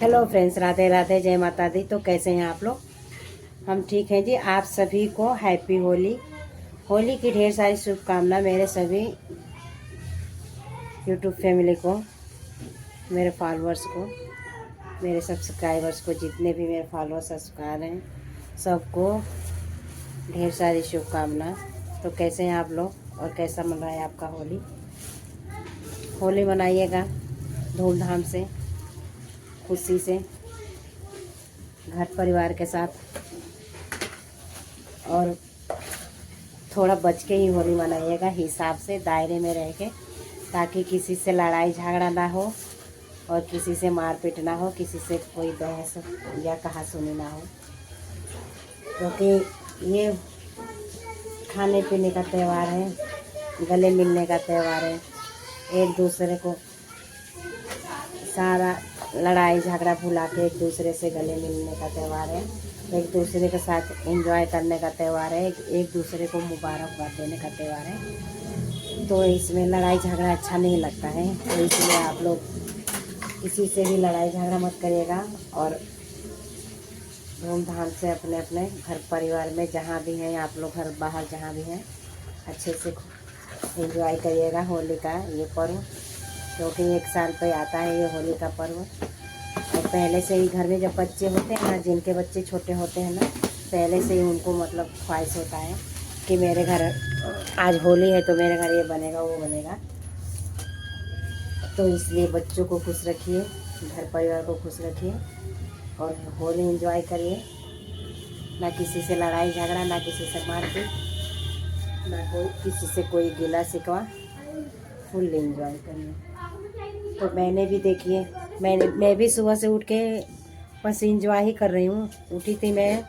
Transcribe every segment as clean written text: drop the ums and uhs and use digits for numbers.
Hello friends, Radhe Radhe, जय माता दी। तो कैसे हैं आप लोग? हम ठीक हैं जी। आप सभी को हैप्पी होली। होली की ढेर सारी शुभकामना मेरे सभी यूट्यूब फैमिली को, मेरे फॉलोअर्स को, मेरे सब्सक्राइबर्स को, जितने भी मेरे फॉलोअर्स सब्सक्राइबर हैं सबको ढेर सारी शुभकामना। तो कैसे हैं आप लोग और कैसा मन रहा है आपका होली? होली मनाइएगा धूमधाम से, खुशी से, घर परिवार के साथ, और थोड़ा बच के ही होली मनाइएगा, हिसाब से, दायरे में रह के, ताकि किसी से लड़ाई झगड़ा ना हो और किसी से मारपीट ना हो, किसी से कोई बहस या कहासुनी ना हो। क्योंकि ये खाने पीने का त्यौहार है, गले मिलने का त्यौहार है, एक दूसरे को सारा लड़ाई झगड़ा भुला के एक दूसरे से गले मिलने का त्यौहार है, एक दूसरे के साथ एंजॉय करने का त्यौहार है, एक दूसरे को मुबारकबाद देने का त्यौहार है। तो इसमें लड़ाई झगड़ा अच्छा नहीं लगता है, तो इसलिए आप लोग किसी से भी लड़ाई झगड़ा मत करिएगा और धूमधाम से अपने अपने घर परिवार में जहाँ भी हैं आप लोग, घर बाहर जहाँ भी हैं, अच्छे से एंजॉय करिएगा होली का ये पर्व। क्योंकि एक साल पे आता है ये होली का पर्व। और पहले से ही घर में जब बच्चे होते हैं ना, जिनके बच्चे छोटे होते हैं ना, पहले से ही उनको मतलब ख्वाहिश होता है कि मेरे घर आज होली है तो मेरे घर ये बनेगा वो बनेगा। तो इसलिए बच्चों को खुश रखिए, घर परिवार को खुश रखिए और होली एंजॉय करिए। ना किसी से लड़ाई झगड़ा, ना किसी से मारपीट, ना कोई किसी से कोई गिला शिकवा, फुल एंजॉय करिए। तो मैंने भी देखिए, मैं भी सुबह से उठ के बस इंजॉय ही कर रही हूँ। उठी थी मैं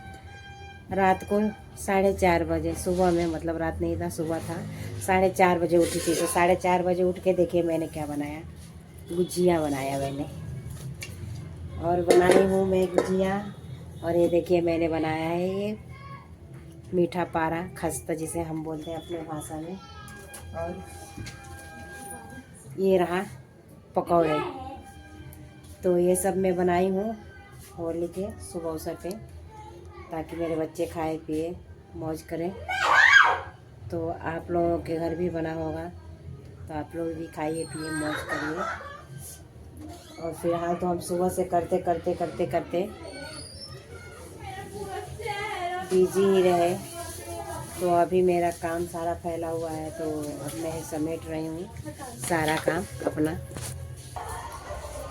रात को 4:30 बजे, सुबह में, मतलब रात नहीं था, सुबह था, 4:30 बजे उठी थी। तो 4:30 बजे उठ के देखिए मैंने क्या बनाया, गुजिया बनाया मैंने, और बनाई हूँ मैं गुजिया। और ये देखिए मैंने बनाया है ये मीठा पारा, खस्ता जिसे हम बोलते हैं अपने भाषा में। और ये रहा पकौड़े। तो ये सब मैं बनाई हूँ होली के सुबह अवसर पे, ताकि मेरे बच्चे खाए पिए मौज करें। तो आप लोगों के घर भी बना होगा, तो आप लोग भी खाइए पिए मौज करिए। और फिलहाल तो हम सुबह से करते करते करते करते बिजी ही रहे। तो अभी मेरा काम सारा फैला हुआ है, तो अब मैं समेट रही हूँ सारा काम अपना।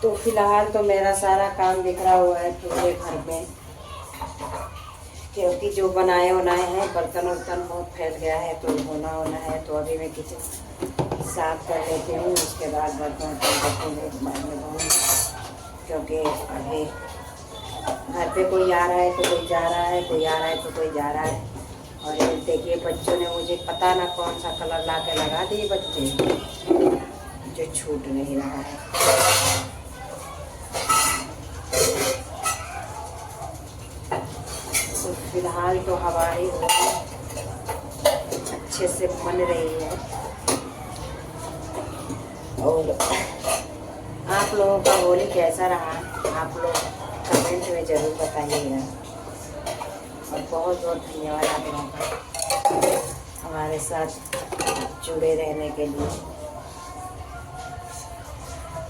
तो फिलहाल तो मेरा सारा काम बिखरा हुआ है पूरे घर में, क्योंकि जो बनाए बनाए हैं बर्तन वर्तन बहुत फैल गया है, तो होना होना है। तो अभी मैं किचन साफ कर लेती हूँ, उसके बाद बर्तन रखूँगी, बाद में धोऊँगी। क्योंकि अभी घर पे कोई आ रहा है तो कोई जा रहा है, कोई आ रहा है तो कोई जा रहा है। और ये देखिए बच्चों ने मुझे पता ना कौन सा कलर ला के लगा दिए बच्चे, जो छूट नहीं रहा है। तो फिलहाल तो हमारी होली अच्छे से बन रही है। और आप लोगों का होली कैसा रहा, आप लोग कमेंट में ज़रूर बताइएगा। और बहुत बहुत धन्यवाद आप लोगों का हमारे साथ जुड़े रहने के लिए।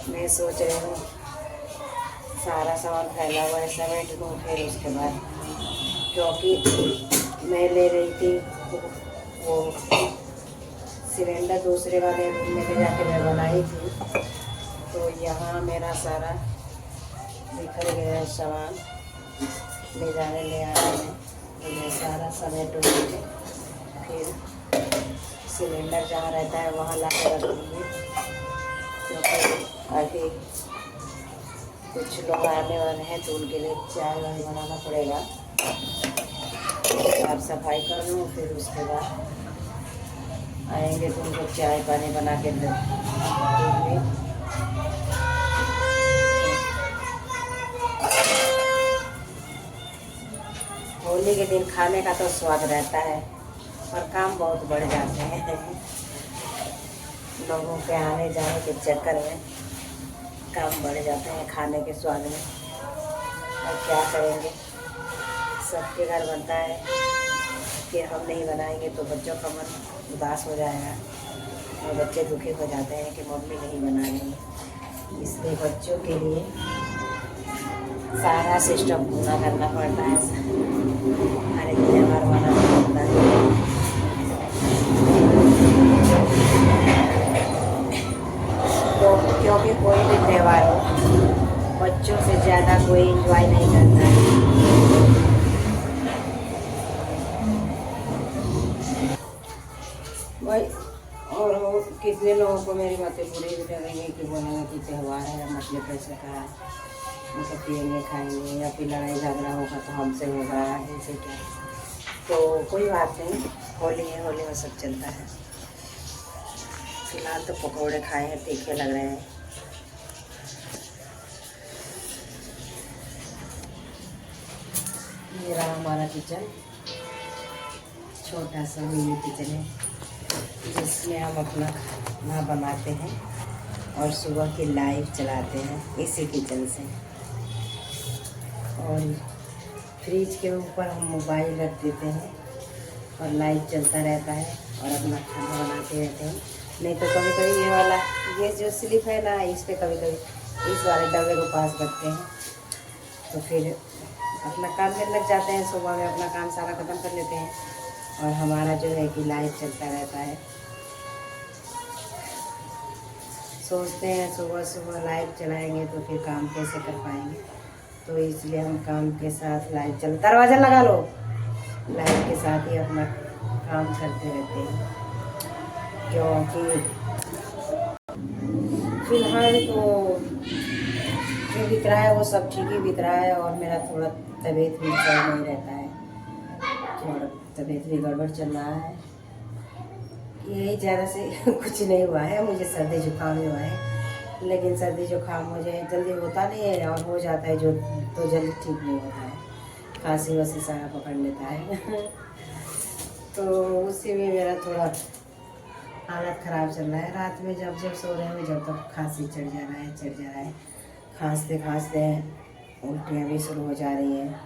मैं सोच रही हूँ सारा सामान फैला हुआ है समेट दूँ, फिर उसके बाद, क्योंकि मैं ले रही थी वो सिलेंडर दूसरे वाले रूम में ले जाके मैं बनाई थी। तो यहाँ मेरा सारा बिखर गया है सामान, ले जाने ले आने में। तो मैं सारा समेट के फिर सिलेंडर जहाँ रहता है वहाँ ला के रखूँगी। क्योंकि अभी कुछ लोग आने वाले हैं तो उनके लिए चाय वाय बनाना पड़ेगा। साफ सफाई कर लूँ, फिर उसके बाद आएंगे तो उनको चाय पानी बना के दूँगी। होली के दिन खाने का तो स्वाद रहता है, और काम बहुत बढ़ जाते हैं लोगों के आने जाने के चक्कर में काम बढ़ जाते हैं खाने के स्वाद में। अब क्या करेंगे, सबके घर बनता है कि हम नहीं बनाएंगे तो बच्चों का मन उदास हो जाएगा और बच्चे दुखी हो जाते हैं कि मम्मी नहीं बना रही। इसलिए बच्चों के लिए सारा सिस्टम पूरा करना पड़ता है, हर एक त्यौहार मनाना पड़ता है। तो क्योंकि कोई भी त्यौहार हो, बच्चों से ज़्यादा कोई एंजॉय नहीं करता है। भाई और कितने लोगों को मेरी बातें बुरी भी लगेंगी कि बोलेंगे कि त्यौहार है मतलब पैसे का, मतलब पियेंगे खाएंगे या फिर लड़ाई झगड़ा होगा तो हमसे होगा, ऐसे क्या। तो कोई बात नहीं, होली है, होली में सब चलता है। फिलहाल तो पकौड़े खाए हैं, तीखे लग रहे हैं। ये रहा हमारा किचन, छोटा सा मिनी किचन है जिसमें हम अपना खाना बनाते हैं और सुबह की लाइव चलाते हैं इसी किचन से। और फ्रिज के ऊपर हम मोबाइल रख देते हैं और लाइव चलता रहता है और अपना खाना बनाते रहते हैं। नहीं तो कभी कभी ये वाला गैस जो स्लिप है ना, इस पर कभी कभी इस वाले डब्बे को पास करते हैं तो फिर अपना काम में लग जाते हैं। सुबह में अपना काम सारा ख़त्म कर लेते हैं और हमारा जो है कि लाइव चलता रहता है। सोचते हैं सुबह सुबह लाइव चलाएंगे तो फिर काम कैसे कर पाएंगे, तो इसलिए हम काम के साथ लाइव चल, दरवाज़ा लगा लो, लाइव के साथ ही अपना काम करते रहते हैं। क्योंकि फिलहाल तो जो बीत रहा है वो सब ठीक ही बीत रहा है और मेरा थोड़ा तबीयत भी सही नहीं रहता है, थोड़ा तबीयत भी गड़बड़ चल रहा है। यही ज़्यादा से कुछ नहीं हुआ है, मुझे सर्दी जुकाम हुआ है, लेकिन सर्दी जुकाम मुझे जल्दी होता नहीं है और हो जाता है जो तो जल्दी ठीक नहीं होता है, खांसी वासी सारा पकड़ लेता है। तो उसी में मेरा थोड़ा हालत ख़राब चल रहा है। रात में जब जब सो रहे हैं जब तक खांसी चढ़ जा रहा है, खांसते खांसते उल्टियाँ भी शुरू हो जा रही हैं।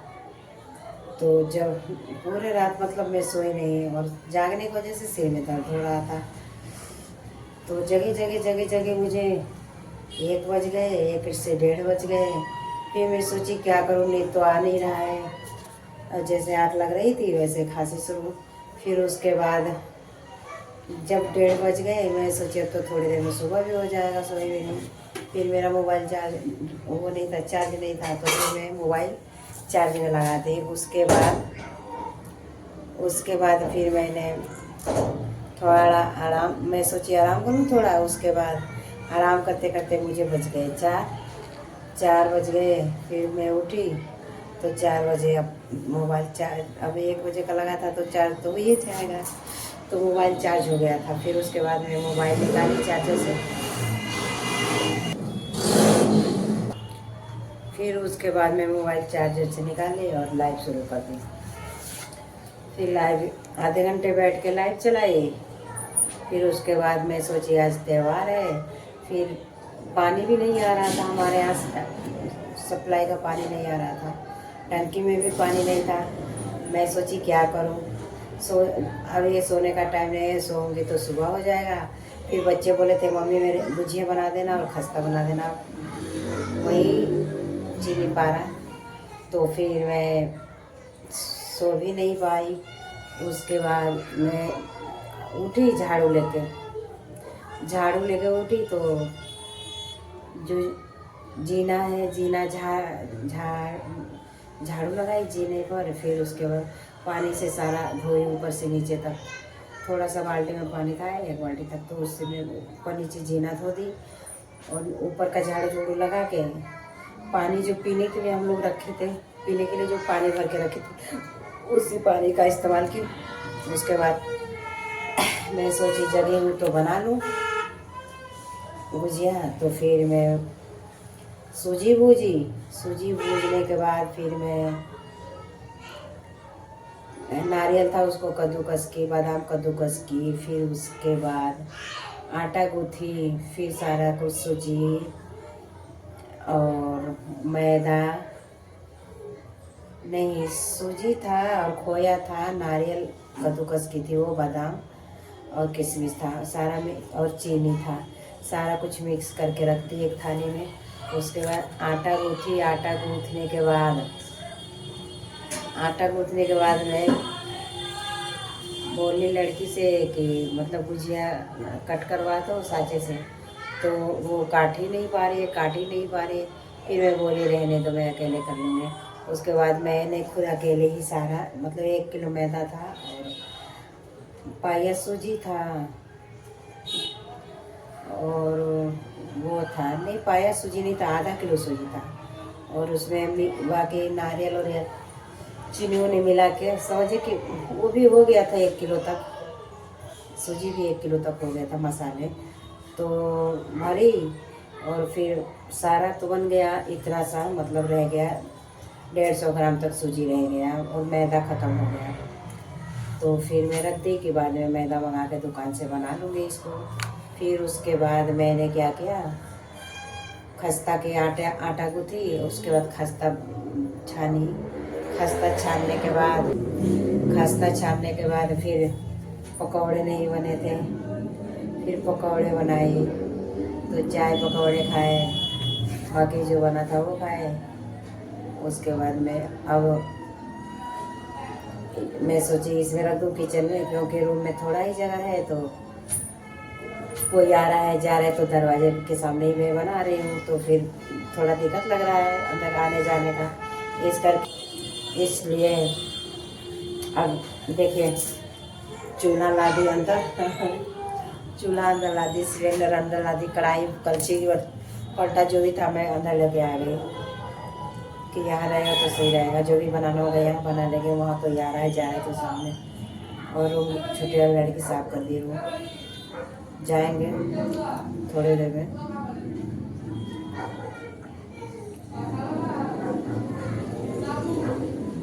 तो जब पूरे रात मतलब मैं सोई नहीं और जागने की वजह से सिर में दर्द हो रहा था। तो जगह जगह मुझे 1 बज गए, 1 से 1:30 बज गए। फिर मैं सोची क्या करूँ, नींद तो आ नहीं रहा है और जैसे आँख लग रही थी वैसे खांसी शुरू। फिर उसके बाद जब 1:30 बज गए मैं सोची अब तो थोड़ी देर में सुबह भी हो जाएगा, सोई भी नहीं। फिर मेरा मोबाइल चार्ज वो नहीं था, चार्ज नहीं था, तो फिर मैं मोबाइल चार्ज में लगा दी। उसके बाद फिर मैंने थोड़ा आराम, मैं सोची आराम करूँ थोड़ा। उसके बाद आराम करते करते मुझे बज गए 4 बज गए। फिर मैं उठी तो 4 बजे, अब मोबाइल चार्ज, अब 1 बजे का लगा था तो चार्ज तो ये जाएगा, तो मोबाइल चार्ज हो गया था। फिर उसके बाद मैं मोबाइल निकाली चार्जर से, फिर उसके बाद मैं मोबाइल चार्जर से निकाली और लाइव शुरू कर दी। फिर लाइव आधे घंटे बैठ के लाइव चलाई। फिर उसके बाद मैं सोची आज त्यौहार है। फिर पानी भी नहीं आ रहा था हमारे यहाँ, सप्लाई का पानी नहीं आ रहा था, टंकी में भी पानी नहीं था। मैं सोची क्या करूँ, अब ये सोने का टाइम नहीं है, सोऊंगी तो सुबह हो जाएगा। फिर बच्चे बोले थे मम्मी मेरे गुजिया बना देना और खस्ता बना देना, वही चीनी पारा। तो फिर मैं सो भी नहीं पाई। उसके बाद मैं उठी झाड़ू लेके उठी तो जो जीना है, जीना झाड़ू लगाई जीने पर। फिर उसके बाद पानी से सारा धोई ऊपर से नीचे तक, थोड़ा सा बाल्टी में पानी था 1 बाल्टी तक, तो उससे मैं ऊपर नीचे जीना धो दी और ऊपर का झाड़ू लगा के पानी जो पीने के लिए हम लोग रखे थे, पीने के लिए जो पानी भर के रखे थे, उसी पानी का इस्तेमाल किया। उसके बाद मैं सोची जगह हूँ तो बना लूँ गुजिया। तो फिर मैं सूजी भूजने के बाद फिर मैं नारियल था उसको कद्दूकस की, बादाम कद्दूकस की। फिर उसके बाद आटा गूँथी, फिर सारा कुछ सूजी और मैदा नहीं, सूजी था और खोया था, नारियल कद्दूकस की थी वो, बादाम और किशमिश था सारा में, और चीनी था। सारा कुछ मिक्स करके रख दी एक थाली में। उसके बाद आटा गूँथी। आटा गूँथने के बाद मैं बोली लड़की से कि मतलब गुजिया कट करवा दो साँचे से, तो वो काट ही नहीं पा रही। फिर मैं बोली रहने दो, मैं अकेले कर लूँगी। उसके बाद मैंने खुद अकेले ही सारा, मतलब 1 किलो मैदा था और पाया सूजी था, और वो था नहीं, पाया सूजी नहीं था, आधा किलो सूजी था। और उसमें बाकी नारियल और चीनी ने मिला के समझे कि वो भी हो गया था 1 किलो तक, सूजी भी 1 किलो तक हो गया था। मसाले तो भरी, और फिर सारा तो बन गया इतना सा, मतलब रह गया 150 ग्राम तक सूजी रह गया, और मैदा ख़त्म हो गया। तो फिर मैं रख दी कि बाद में मैदा मंगा के दुकान से बना लूँगी इसको। फिर उसके बाद मैंने क्या किया, खस्ता के आटा गूँथी। उसके बाद खस्ता छानने के बाद फिर पकौड़े नहीं बने थे, फिर पकौड़े बनाए, तो चाय पकौड़े खाए, बाकी जो बना था वो खाए। उसके बाद मैं सोची इसमें रख दूँ किचन में, क्योंकि रूम में थोड़ा ही जगह है, तो कोई आ रहा है जा रहा है तो दरवाजे के सामने ही मैं बना रही हूँ, तो फिर थोड़ा दिक्कत लग रहा है अंदर आने जाने का, इसलिए अब देखिए चूल्हा ला दी अंदर चूल्हा अंदर ला दी, सिलेंडर अंदर ला दी, कढ़ाई कलछी और पलटा जो भी था मैं अंदर लेके आ गई कि यहाँ रहेगा तो सही रहेगा, जो भी बनाना होगा यहाँ बना लेंगे, वहाँ कोई आ रहा है जा रहा है तो सामने। और रूम छोटे वाली लड़की साफ कर दी, रूम जाएंगे थोड़ी देर में।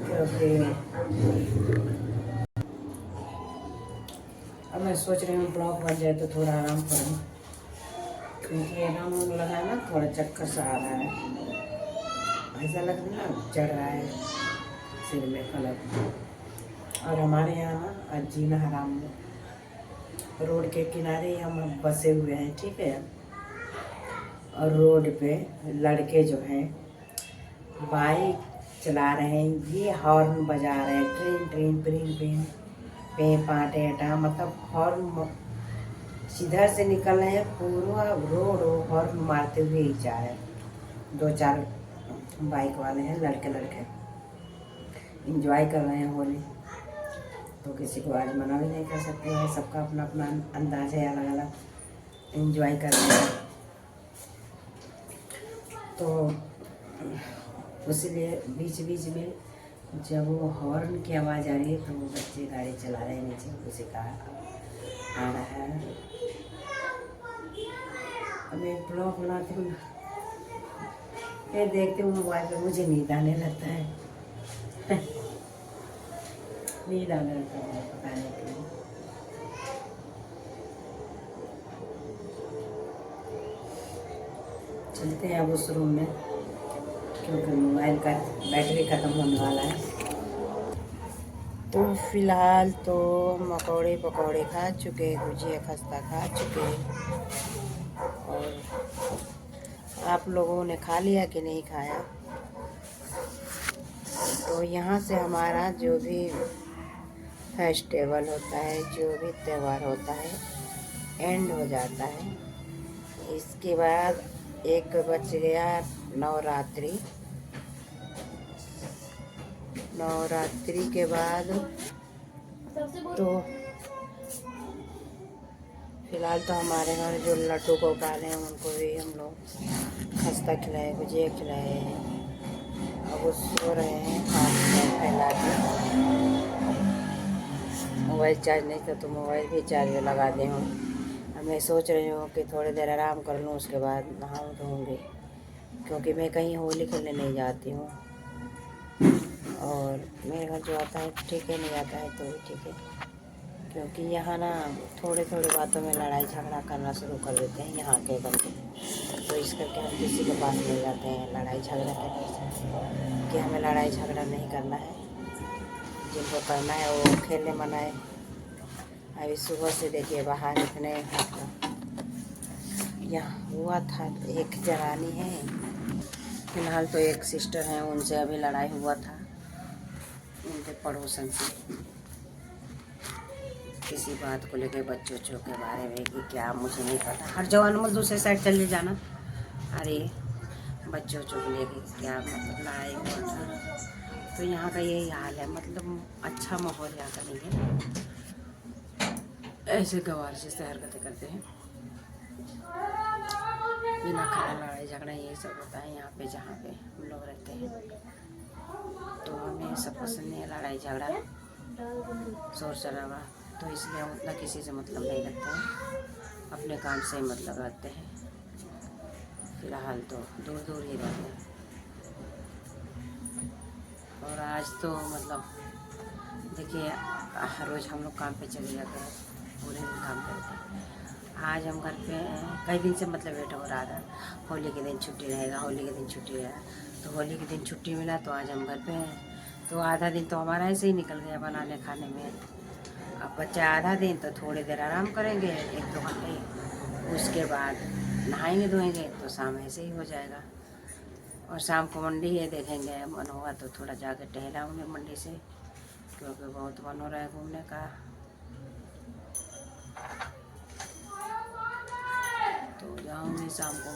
क्योंकि अब मैं सोच रही हूँ ब्लॉक बन जाए तो थोड़ा आराम करूँ, क्योंकि आराम लगा है ना, थोड़ा चक्कर सा आ रहा है, ऐसा लग रहा है ना चढ़ रहा है सिर में कलर। और हमारे यहाँ ना जीना हराम में रोड के किनारे हम बसे हुए हैं, ठीक है। और रोड पे लड़के जो हैं बाइक चला रहे हैं, ये हॉर्न बजा रहे हैं, ट्रेन ट्रेन प्रीन प्रीन पे पाटे टा, मतलब हॉर्न सीधर से निकल रहे हैं, पूरा रोड हॉर्न मारते हुए ही जा रहे हैं। 2-4 बाइक वाले हैं, लड़के इंजॉय कर रहे हैं होली। तो किसी को आज मना भी नहीं कर सकते हैं, सबका अपना अपना अंदाज है, अलग अलग इंजॉय कर रहे हैं। तो इसलिए बीच बीच में जब वो हॉर्न की आवाज़ आ रही है तो वो बच्चे गाड़ी चला रहे हैं नीचे, उसी का आ रहा है। अब मैं ब्लॉग बनाती हूँ, मैं देखती हूँ मोबाइल पे, मुझे नींद आने लगता है नींद आने लगता है, पता नहीं क्यों। चलते हैं अब उस रूम में, क्योंकि मोबाइल का बैटरी ख़त्म होने वाला है। तो फिलहाल तो मकोड़े पकौड़े खा चुके, गुजिया खस्ता खा चुके, और आप लोगों ने खा लिया कि नहीं खाया। तो यहाँ से हमारा जो भी फेस्टिवल होता है, जो भी त्यौहार होता है, एंड हो जाता है। इसके बाद एक बच गया नवरात्रि। नवरात्रि के बाद तो फिलहाल तो हमारे घर जो लड्डू गोपाल हैं उनको भी हम लोग खस्ता खिलाए, गुजिया खिलाए हैं। अब वो सो रहे हैं हाथ फैला के। मोबाइल चार्ज नहीं था तो मोबाइल भी चार्ज में लगा दी हूँ। अब मैं सोच रही हूँ कि थोड़ी देर आराम कर लूँ, उसके बाद नहाऊँ धोऊँगी, क्योंकि मैं कहीं होली खेलने नहीं जाती हूँ। और मेरे घर जो आता है ठीक है, नहीं आता है तो भी ठीक है, क्योंकि यहाँ ना थोड़े थोड़े बातों में लड़ाई झगड़ा करना शुरू कर देते हैं यहाँ के बंदे। तो इस करके हम किसी के पास नहीं जाते हैं लड़ाई झगड़ा करने से। कि हमें लड़ाई झगड़ा नहीं करना है, जिनको करना है वो खेलने मनाए। अभी सुबह से देखिए बाहर इतने यहाँ हुआ था, एक जवानी है फिलहाल तो एक सिस्टर हैं, उनसे अभी लड़ाई हुआ था उनके पड़ोसन से, किसी बात को लेके बच्चों के बारे में कि क्या मुझे नहीं पता। हर जवान में दूसरे साइड चले जाना, अरे बच्चों को लेके क्या मतलब लड़ाई हुआ था। तो यहाँ का यही हाल है, मतलब अच्छा माहौल यहाँ का नहीं है, ऐसे गंवार जैसे हरकतें करते हैं, बिना खाना लड़ाई झगड़ा यही सब होता है यहाँ पे जहाँ पे हम लोग रहते हैं। तो हमें सब पसंद नहीं है लड़ाई झगड़ा शोर शराबा, तो इसलिए हम उतना किसी से मतलब नहीं रखते हैं, अपने काम से मतलब रखते हैं। फिलहाल तो दूर दूर ही रहते हैं। और आज तो मतलब देखिए हर रोज़ हम लोग काम पे चले जाते हैं, पूरे दिन काम करते हैं। आज हम घर पे कई दिन से मतलब वेट हो रहा था, होली के दिन छुट्टी रहेगा, होली के दिन छुट्टी रहेगा, तो होली के दिन छुट्टी मिला तो आज हम घर पे हैं। तो आधा दिन तो हमारा ऐसे ही निकल गया बनाने खाने में। अब बच्चा आधा दिन तो थोड़ी देर आराम करेंगे 1-2 घंटे, उसके बाद नहाएंगे धोएंगे तो शाम ऐसे ही हो जाएगा। और शाम को मंडी है, देखेंगे मन होगा तो थोड़ा जाके टहलाऊंगे मंडी से, क्योंकि बहुत मन हो रहा है घूमने का। तो जाऊंगी शाम को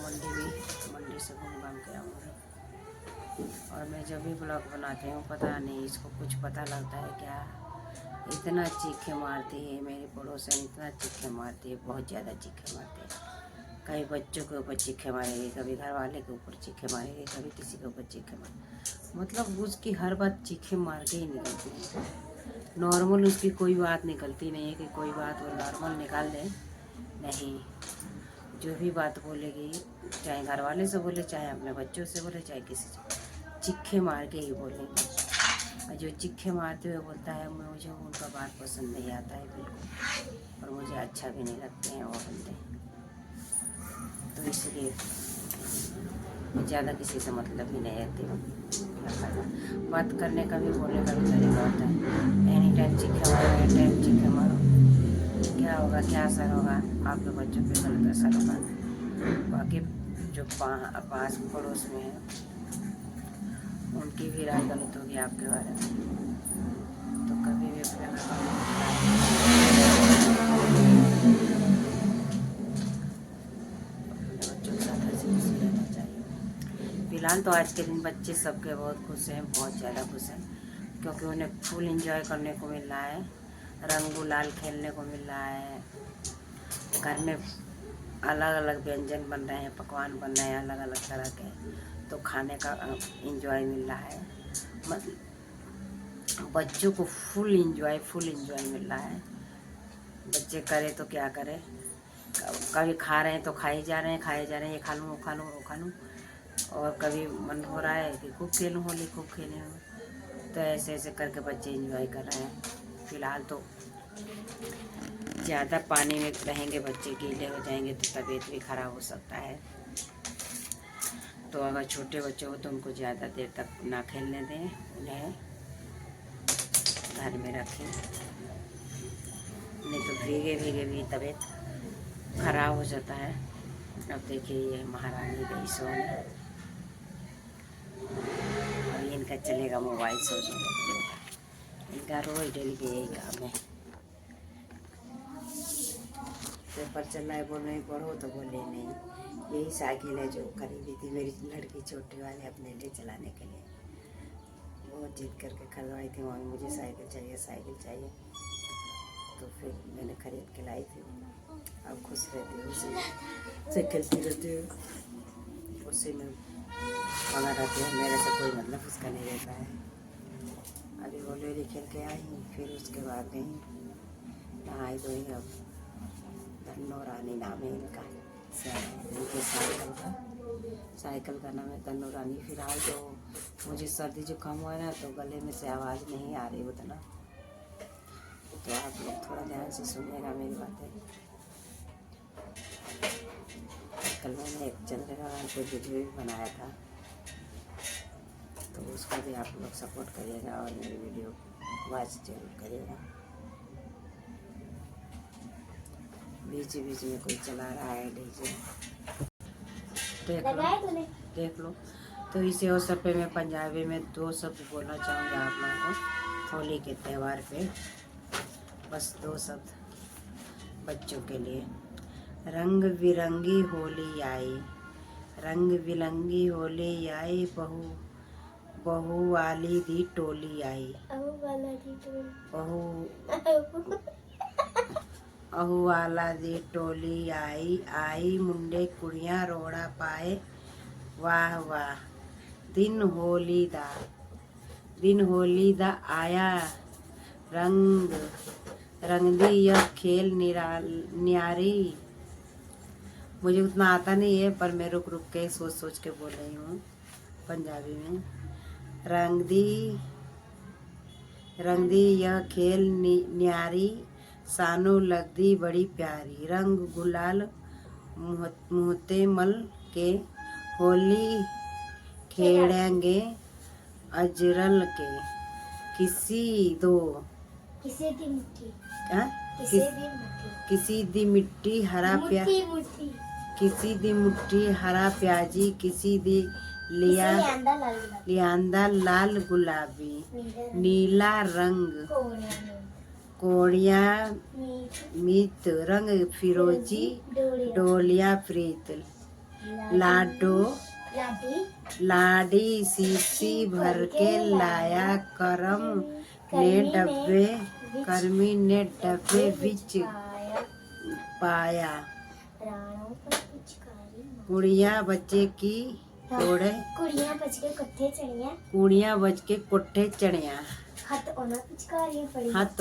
मंडी से घूम घाम के आऊँगी। और मैं जब भी ब्लॉग बनाती हूँ पता नहीं इसको कुछ पता लगता है क्या, इतना चीखे मारती है मेरी पड़ोसन, इतना चीखे मारती है, बहुत ज़्यादा चीखे मारती है। कभी बच्चों के ऊपर चीखे मारेगी, कभी घर वाले के ऊपर चीखे मारेगी, कभी किसी के ऊपर चीखे मारेगी, मतलब उसकी हर बात चीखे मार के ही निकलती है। नॉर्मल उसकी कोई बात निकलती नहीं है कि कोई बात वो नॉर्मल निकाल दे, नहीं, जो भी बात बोलेगी चाहे घर वाले से बोले, चाहे अपने बच्चों से बोले, चाहे किसी से, चिक्के मार के ही बोलेंगे। और जो चिक्के मारते हुए बोलता है मुझे उनका बात पसंद नहीं आता है बिल्कुल, और मुझे अच्छा भी नहीं लगते हैं वो बंदे। तो इसलिए ज़्यादा किसी से मतलब भी नहीं रहती हूँ। बात करने का भी बोलने का भी तरीका होता है, एनी टाइम चिक्के मारो, एनी टाइम चिक्के मारो, क्या होगा, क्या असर होगा, आपके बच्चों पे गलत असर होगा। बाकी जो पास पड़ोस में है उनकी भी राय गलत होगी आपके बारे में, तो कभी भी बच्चों के साथ हंसी खुशी रहना चाहिए। फिलहाल तो आज के दिन बच्चे सबके बहुत खुश हैं, बहुत ज़्यादा खुश हैं, क्योंकि उन्हें फुल एंजॉय करने को मिल रहा है, रंग गुलाल खेलने को मिल रहा है, घर में अलग अलग व्यंजन बन रहे हैं, पकवान बन रहे हैं अलग अलग तरह के, तो खाने का एंजॉय मिल रहा है। मतलब बच्चों को फुल एंजॉय मिल रहा है। बच्चे करे तो क्या करें, कभी खा रहे हैं तो खाए जा रहे हैं, ये खा लूँ वो खा लूँ वो खा लूँ, और कभी मन हो रहा है कि खूब खेलूँ होली, खूब खेलें, तो ऐसे ऐसे करके बच्चे एंजॉय कर रहे हैं। फिलहाल तो ज़्यादा पानी में रहेंगे बच्चे, गीले हो जाएंगे तो तबीयत भी ख़राब हो सकता है। तो अगर छोटे बच्चे हो तो उनको ज़्यादा देर तक ना खेलने दें, उन्हें घर में रखें, नहीं तो भीगे भीगे भी तबीयत ख़राब हो जाता है। अब देखिए ये महारानी गई सोने, और इनका चलेगा मोबाइल सोचने, इनका रोज़ डेली के यही काम है। पेपर चल रहा है, बोल रहे पढ़ो तो बोले नहीं। यही साइकिल है जो खरीदी थी मेरी लड़की छोटी वाले अपने लिए चलाने के लिए, बहुत जिद करके खरीदवाई थी, मम्मी मुझे साइकिल चाहिए, तो फिर मैंने खरीद के लाई थी। अब खुश रहती हूँ उसी से खेलती रहती हूँ, उसी में बना रहती हूँ, मेरे से कोई मतलब उसका नहीं रहता है। अभी होली खेल के आई, फिर उसके बाद नहीं नहाई धोई। अब तन्नो रानी नाम है इनका, इनके साइकिल का नाम है तन्नो रानी। फिलहाल तो मुझे सर्दी जुकाम हुआ है ना, तो गले में से आवाज़ नहीं आ रही उतना, तो आप लोग थोड़ा ध्यान से सुनिएगा मेरी बातें। कल मैंने एक चंद्रग्रहण पे वीडियो भी बनाया था, तो उसका भी आप लोग सपोर्ट करिएगा और मेरी वीडियो वॉच जरूर करिएगा। बीच बीच में कोई चला रहा है डीजे, देख लो। तो इसी अवसर पे मैं पंजाबी में 2 शब्द बोलना चाहूँगी आप लोगों को होली के त्यौहार पे, बस 2 शब्द बच्चों के लिए। रंग बिरंगी होली आई, रंग बिरंगी होली आई, बहू वाली दी टोली आई, अहू वाला दी टोली आई, आई मुंडे कुड़ियां रोड़ा पाए, वाह वाह दिन होली दा आया, रंग दी यह खेल न्यारी। मुझे उतना आता नहीं है पर मैं रुक रुक के सोच के बोल रही हूँ पंजाबी में। रंग दी यह खेल न्यारी, सानू लगदी बड़ी प्यारी, रंग गुलाल मुहते मल के, होली खेड़ेंगे अजरल के, किसी दी मिट्टी हरा प्याजी, किसी दी लियांदा लाल गुलाबी, नीला रंग कोड़िया मीत, रंग फिरोजी डोलिया प्रीत, लाडी सीसी भर के लाया, करमी ने डब्बे बिच पाया, कुड़िया बच्चे की तोड़े, कुड़िया बच के कोठे चढ़िया, हथ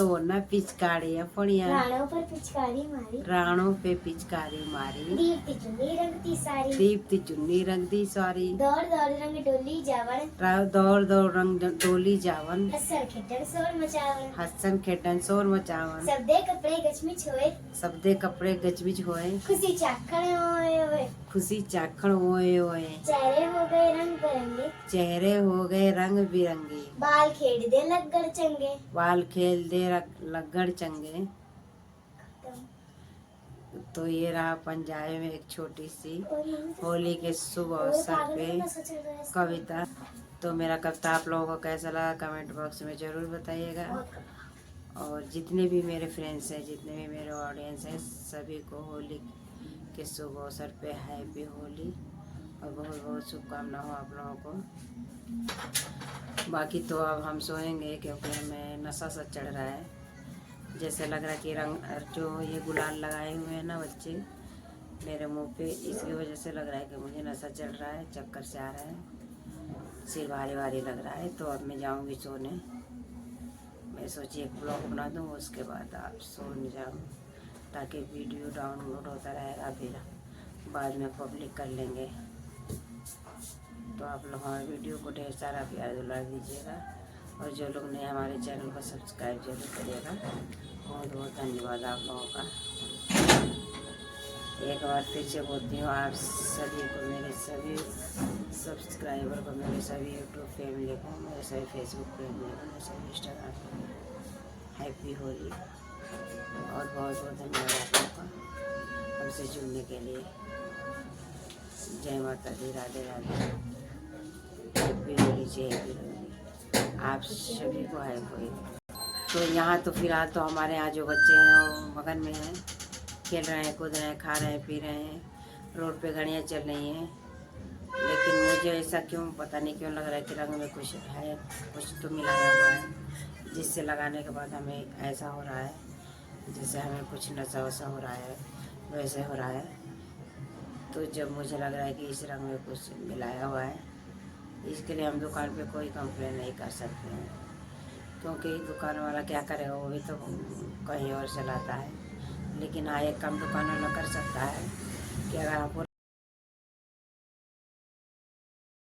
ओना पिचकारियां पड़िया, राणों पे पिचकारी मारी, दीप्ति चुन्नी रंग दी सारी, दौड़ दौड़ रंग डोली जावन, हसन खेडन शोर मचावन, सबदे कपड़े गचमिच होए, खुशी चाखण ओए ओए, चेहरे हो गए रंग बिरंगे, बाल खेल दे लगड़ चंगे। तो ये रहा पंजाबी में एक छोटी सी होली के शुभ अवसर पे कविता। तो मेरा कविता आप लोगों को कैसा लगा कमेंट बॉक्स में ज़रूर बताइएगा। और जितने भी मेरे फ्रेंड्स हैं, जितने भी मेरे ऑडियंस हैं, सभी को होली के शुभ अवसर पे हैप्पी होली और बहुत बहुत शुभकामना हो आप लोगों को। बाकी तो अब हम सोएंगे क्योंकि हमें नशा सा चढ़ रहा है। जैसे लग रहा है कि रंग जो ये गुलाल लगाए हुए हैं ना बच्चे मेरे मुंह पे, इसकी वजह से लग रहा है कि मुझे नशा चढ़ रहा है, चक्कर से आ रहा है, सिर भारी भारी लग रहा है। तो अब मैं जाऊंगी सोने। मैं सोची एक ब्लॉग बना दूँ, उसके बाद आप सो जाऊँ ताकि वीडियो डाउनलोड होता रहेगा, फिर बाद में पब्लिक कर लेंगे। तो आप लोग हमारे वीडियो को ढेर सारा प्यार दुलार दीजिएगा और जो लोग ने हमारे चैनल को सब्सक्राइब जरूर करिएगा। बहुत बहुत धन्यवाद आप लोगों का। एक बार फिर से बोलती हूँ आप सभी को, मेरे सभी सब्सक्राइबर को, मेरे सभी यूट्यूब फैमिली को, मेरे सभी फेसबुक फैमिली को, मेरे सभी इंस्टाग्राम हैप्पी होली और बहुत बहुत धन्यवाद आप लोगों का हमसे जुड़ने के लिए। जय माता दी, राधे राधे, हैप्पी होली, जय होली आप सभी को है कोई। तो यहाँ तो फिलहाल तो हमारे यहाँ जो बच्चे हैं वो मगन में हैं, खेल रहे हैं, कूद रहे हैं, खा रहे हैं, पी रहे हैं, रोड पे गाड़ियाँ चल रही हैं। लेकिन मुझे ऐसा क्यों पता नहीं क्यों लग रहा है कि रंग में कुछ है, कुछ तो मिलाया हुआ है, जिससे लगाने के बाद हमें ऐसा हो रहा है जैसे हमें कुछ नशा वशा हो रहा है, वैसे हो रहा है। तो जब मुझे लग रहा है कि इस रंग में कुछ मिलाया हुआ है, इसके लिए हम दुकान पे कोई कंप्लेन नहीं कर सकते हैं, क्योंकि दुकान वाला क्या करेगा, वो भी तो कहीं और चलाता है। लेकिन हाँ, एक काम दुकान वाला कर सकता है कि अगर हमको